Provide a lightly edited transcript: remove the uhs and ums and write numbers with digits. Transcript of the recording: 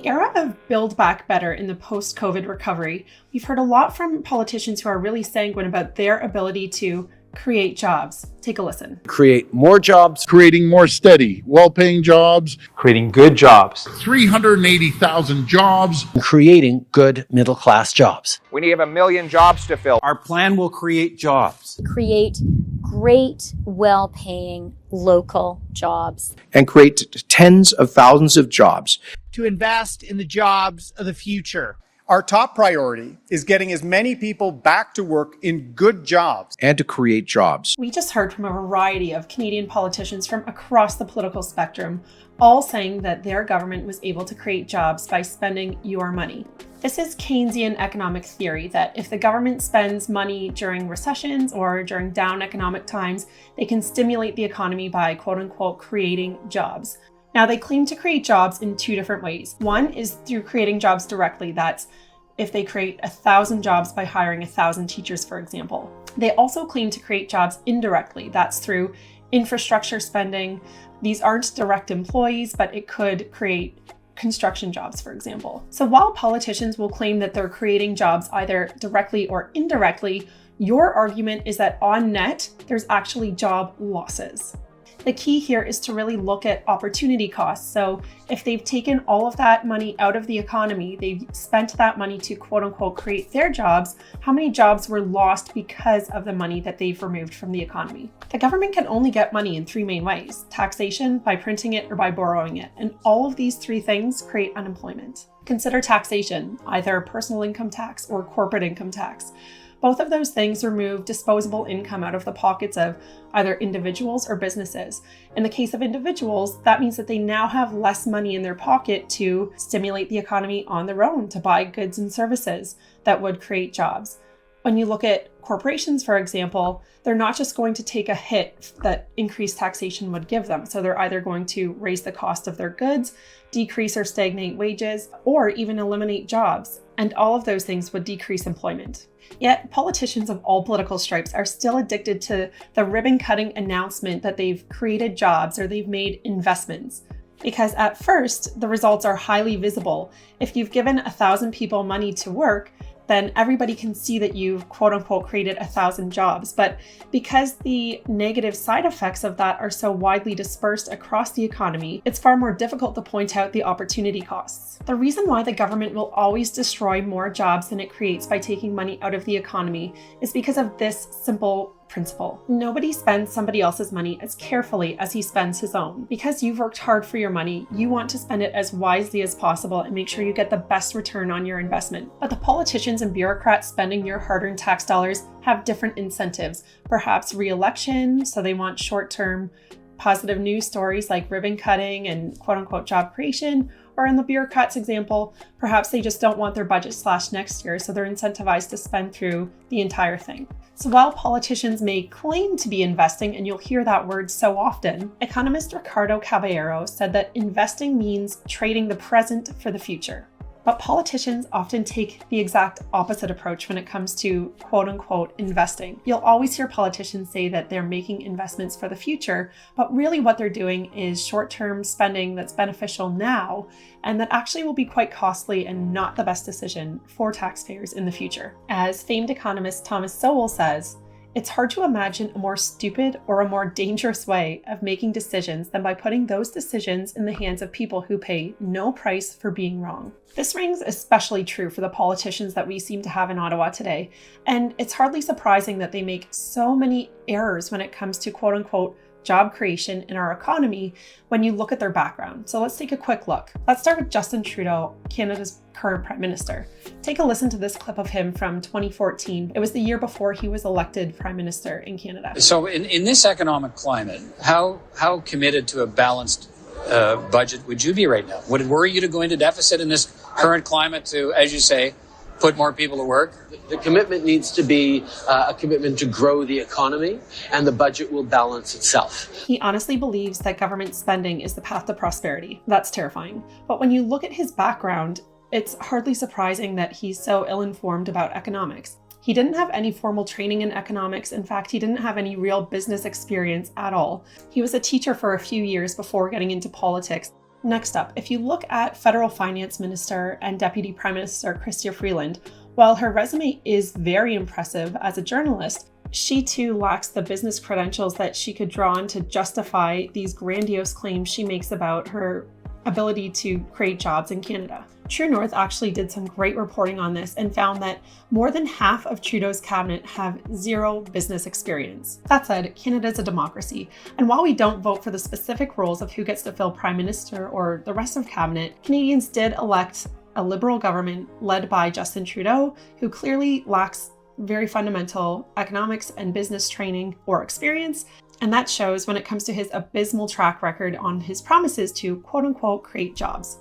the era of Build Back Better in the post-COVID recovery, we've heard a lot from politicians who are really sanguine about their ability to create jobs. Take a listen. Create more jobs. Creating more steady, well-paying jobs. Creating good jobs. 380,000 jobs. Creating good middle-class jobs. We need 1 million jobs to fill. Our plan will create jobs. Create great, well-paying local jobs. And create tens of thousands of jobs. To invest in the jobs of the future. Our top priority is getting as many people back to work in good jobs. And to create jobs. We just heard from a variety of Canadian politicians from across the political spectrum, all saying that their government was able to create jobs by spending your money. This is Keynesian economic theory that if the government spends money during recessions or during down economic times, they can stimulate the economy by quote unquote creating jobs. Now, they claim to create jobs in two different ways. One is through creating jobs directly. That's if they create 1,000 jobs by hiring 1,000 teachers, for example. They also claim to create jobs indirectly. That's through infrastructure spending. These aren't direct employees, but it could create construction jobs, for example. So while politicians will claim that they're creating jobs either directly or indirectly, your argument is that on net, there's actually job losses. The key here is to really look at opportunity costs. So if they've taken all of that money out of the economy, they've spent that money to quote unquote create their jobs, how many jobs were lost because of the money that they've removed from the economy? The government can only get money in three main ways: taxation, by printing it, or by borrowing it. And all of these three things create unemployment. Consider taxation, either personal income tax or corporate income tax. Both of those things remove disposable income out of the pockets of either individuals or businesses. In the case of individuals, that means that they now have less money in their pocket to stimulate the economy on their own, to buy goods and services that would create jobs. When you look at corporations, for example, they're not just going to take a hit that increased taxation would give them. So they're either going to raise the cost of their goods, decrease or stagnate wages, or even eliminate jobs. And all of those things would decrease employment. Yet politicians of all political stripes are still addicted to the ribbon-cutting announcement that they've created jobs or they've made investments. Because at first, the results are highly visible. If you've given 1,000 people money to work, then everybody can see that you've quote unquote created 1,000 jobs. But because the negative side effects of that are so widely dispersed across the economy, it's far more difficult to point out the opportunity costs. The reason why the government will always destroy more jobs than it creates by taking money out of the economy is because of this simple principle. Nobody spends somebody else's money as carefully as he spends his own. Because you've worked hard for your money, you want to spend it as wisely as possible and make sure you get the best return on your investment. But the politicians and bureaucrats spending your hard-earned tax dollars have different incentives. Perhaps re-election, so they want short-term positive news stories like ribbon cutting and quote-unquote job creation. Or in the bureaucrats' example, perhaps they just don't want their budget slashed next year, so they're incentivized to spend through the entire thing. So while politicians may claim to be investing, and you'll hear that word so often, economist Ricardo Caballero said that investing means trading the present for the future. But politicians often take the exact opposite approach when it comes to quote unquote investing. You'll always hear politicians say that they're making investments for the future, but really what they're doing is short-term spending that's beneficial now and that actually will be quite costly and not the best decision for taxpayers in the future. As famed economist Thomas Sowell says, "It's hard to imagine a more stupid or a more dangerous way of making decisions than by putting those decisions in the hands of people who pay no price for being wrong." This rings especially true for the politicians that we seem to have in Ottawa today, and it's hardly surprising that they make so many errors when it comes to quote unquote job creation in our economy when you look at their background. So let's take a quick look. Let's start with Justin Trudeau, Canada's current Prime Minister. Take a listen to this clip of him from 2014. It was the year before he was elected Prime Minister in Canada. So in this economic climate, how committed to a balanced budget would you be right now? Would it worry you to go into deficit in this current climate to, as you say, put more people to work? The commitment needs to be a commitment to grow the economy, and the budget will balance itself. He honestly believes that government spending is the path to prosperity. That's terrifying. But when you look at his background, it's hardly surprising that he's so ill-informed about economics. He didn't have any formal training in economics. In fact, he didn't have any real business experience at all. He was a teacher for a few years before getting into politics. Next up, if you look at Federal Finance Minister and Deputy Prime Minister Chrystia Freeland, while her resume is very impressive as a journalist, she too lacks the business credentials that she could draw on to justify these grandiose claims she makes about her ability to create jobs in Canada. True North actually did some great reporting on this and found that more than half of Trudeau's cabinet have zero business experience. That said, Canada is a democracy, and while we don't vote for the specific roles of who gets to fill Prime Minister or the rest of cabinet, Canadians did elect a Liberal government led by Justin Trudeau, who clearly lacks very fundamental economics and business training or experience, and that shows when it comes to his abysmal track record on his promises to quote-unquote create jobs.